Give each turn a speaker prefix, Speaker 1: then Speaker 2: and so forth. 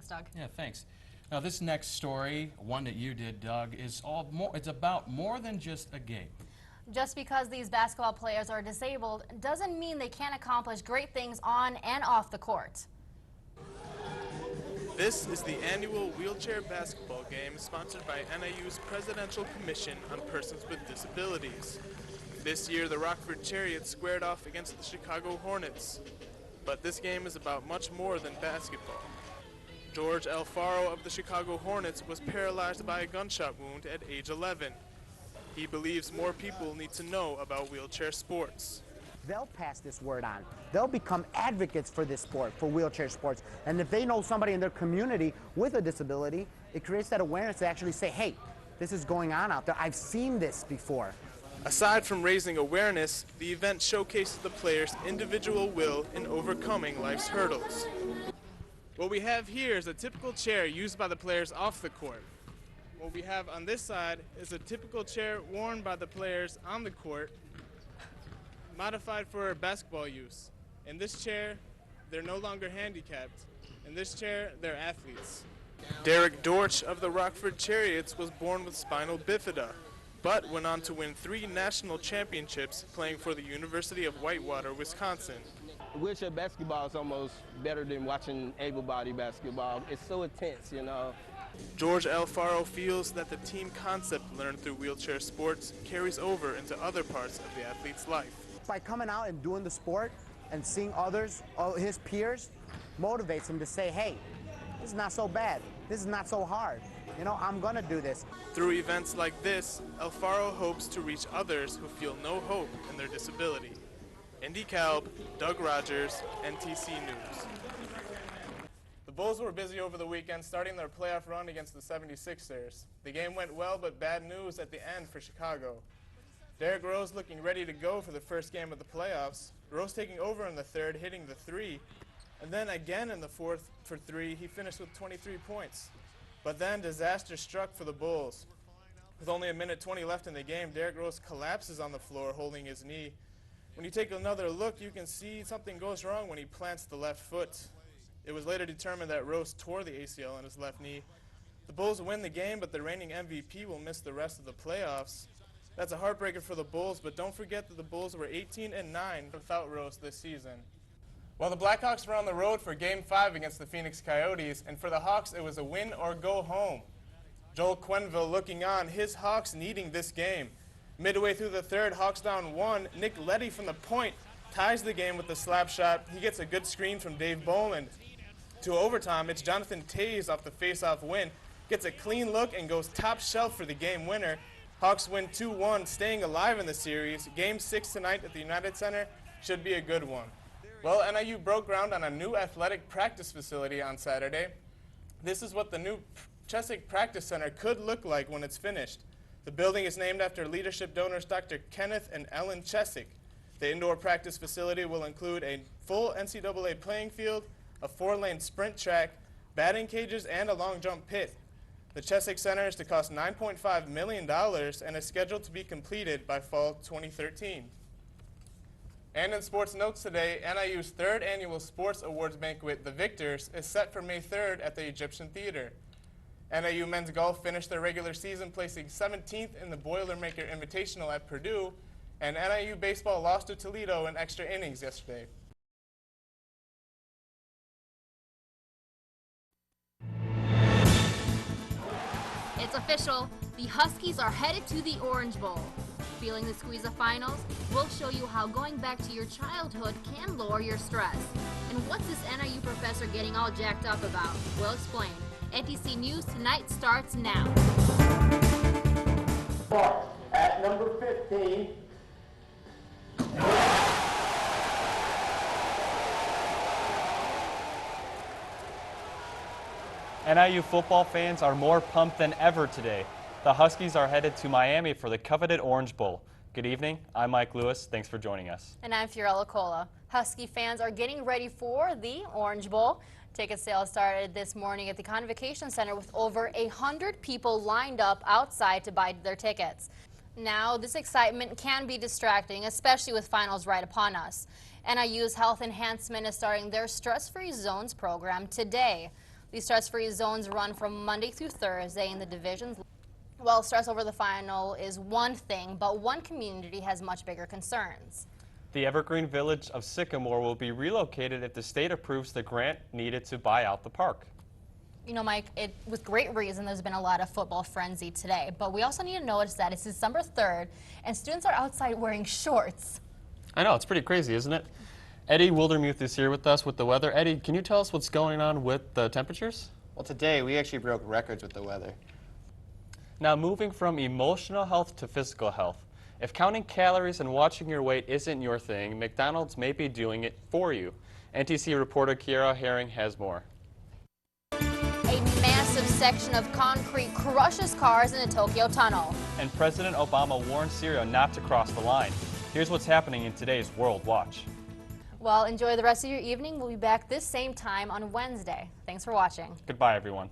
Speaker 1: Thanks, Doug.
Speaker 2: Yeah, thanks. Now, this next story, one that you did, Doug, is it's about more than just a game.
Speaker 1: Just because these basketball players are disabled doesn't mean they can't accomplish great things on and off the court.
Speaker 3: This is the annual wheelchair basketball game sponsored by NIU's Presidential Commission on Persons with Disabilities. This year, the Rockford Chariots squared off against the Chicago Hornets. But this game is about much more than basketball. George Alfaro of the Chicago Hornets was paralyzed by a gunshot wound at age 11. He believes more people need to know about wheelchair sports.
Speaker 4: They'll pass this word on. They'll become advocates for this sport, for wheelchair sports. And if they know somebody in their community with a disability, it creates that awareness to actually say, hey, this is going on out there. I've seen this before.
Speaker 3: Aside from raising awareness, the event showcases the players' individual will in overcoming life's hurdles. What we have here is a typical chair used by the players off the court. What we have on this side is a typical chair worn by the players on the court, modified for basketball use. In this chair, they're no longer handicapped. In this chair, they're athletes. Derek Dortch of the Rockford Chariots was born with spinal bifida, but went on to win 3 national championships playing for the University of Whitewater, Wisconsin.
Speaker 5: Wheelchair basketball is almost better than watching able-bodied basketball. It's so intense, you know.
Speaker 3: George Alfaro feels that the team concept learned through wheelchair sports carries over into other parts of the athlete's life.
Speaker 4: By coming out and doing the sport and seeing others, his peers, motivates him to say, hey, this is not so bad. This is not so hard. You know, I'm going to do this.
Speaker 3: Through events like this, Alfaro hopes to reach others who feel no hope in their disability. Indy Kalb, Doug Rogers, NTC News. The Bulls were busy over the weekend starting their playoff run against the 76ers. The game went well, but bad news at the end for Chicago. Derrick Rose looking ready to go for the first game of the playoffs. Rose taking over in the third, hitting the 3. And then again in the fourth for 3, he finished with 23 points. But then disaster struck for the Bulls. With only a minute 20 left in the game, Derrick Rose collapses on the floor holding his knee. When you take another look, you can see something goes wrong when he plants the left foot. It was later determined that Rose tore the ACL in his left knee. The Bulls win the game, but the reigning MVP will miss the rest of the playoffs. That's a heartbreaker for the Bulls, but don't forget that the Bulls were 18-9 without Rose this season. Well, the Blackhawks were on the road for Game 5 against the Phoenix Coyotes, and for the Hawks, it was a win or go home. Joel Quenneville looking on, his Hawks needing this game. Midway through the third, Hawks down 1. Nick Leddy from the point ties the game with the slap shot. He gets a good screen from Dave Boland. To overtime, it's Jonathan Toews off the face-off win. Gets a clean look and goes top shelf for the game winner. Hawks win 2-1, staying alive in the series. Game 6 tonight at the United Center should be a good one. Well, NIU broke ground on a new athletic practice facility on Saturday. This is what the new Cheswick Practice Center could look like when it's finished. The building is named after leadership donors Dr. Kenneth and Ellen Cheswick. The indoor practice facility will include a full NCAA playing field, a 4-lane sprint track, batting cages, and a long jump pit. The Cheswick Center is to cost $9.5 million and is scheduled to be completed by fall 2013. And in sports notes today, NIU's 3rd annual sports awards banquet, The Victors, is set for May 3rd at the Egyptian Theater. NIU men's golf finished their regular season placing 17th in the Boilermaker Invitational at Purdue, and NIU baseball lost to Toledo in extra innings yesterday.
Speaker 1: It's official. The Huskies are headed to the Orange Bowl. Feeling the squeeze of finals? We'll show you how going back to your childhood can lower your stress. And what's this NIU professor getting all jacked up about? We'll explain. NTC News Tonight starts now.
Speaker 6: At number 15.
Speaker 7: NIU football fans are more pumped than ever today. The Huskies are headed to Miami for the coveted Orange Bowl. Good evening, I'm Mike Lewis. Thanks for joining us.
Speaker 1: And I'm Fiorella Cola. Husky fans are getting ready for the Orange Bowl. Ticket sales started this morning at the Convocation Center with over 100 people lined up outside to buy their tickets. Now, this excitement can be distracting, especially with finals right upon us. NIU's Health Enhancement is starting their Stress-Free Zones program today. These stress-free zones run from Monday through Thursday in the divisions. Well, stress over the final is one thing, but one community has much bigger concerns.
Speaker 7: The Evergreen Village of Sycamore will be relocated if the state approves the grant needed to buy out the park.
Speaker 1: You know, Mike, with great reason, there's been a lot of football frenzy today, but we also need to notice that it's December 3rd, and students are outside wearing shorts.
Speaker 7: I know, it's pretty crazy, isn't it? Eddie Wildermuth is here with us with the weather. Eddie, can you tell us what's going on with the temperatures?
Speaker 8: Well, today we actually broke records with the weather.
Speaker 7: Now, moving from emotional health to physical health. If counting calories and watching your weight isn't your thing, McDonald's may be doing it for you. NTC reporter Kiara Herring has more.
Speaker 1: A massive section of concrete crushes cars in the Tokyo Tunnel.
Speaker 7: And President Obama warned Syria not to cross the line. Here's what's happening in today's World Watch.
Speaker 1: Well, enjoy the rest of your evening. We'll be back this same time on Wednesday. Thanks for watching.
Speaker 7: Goodbye, everyone.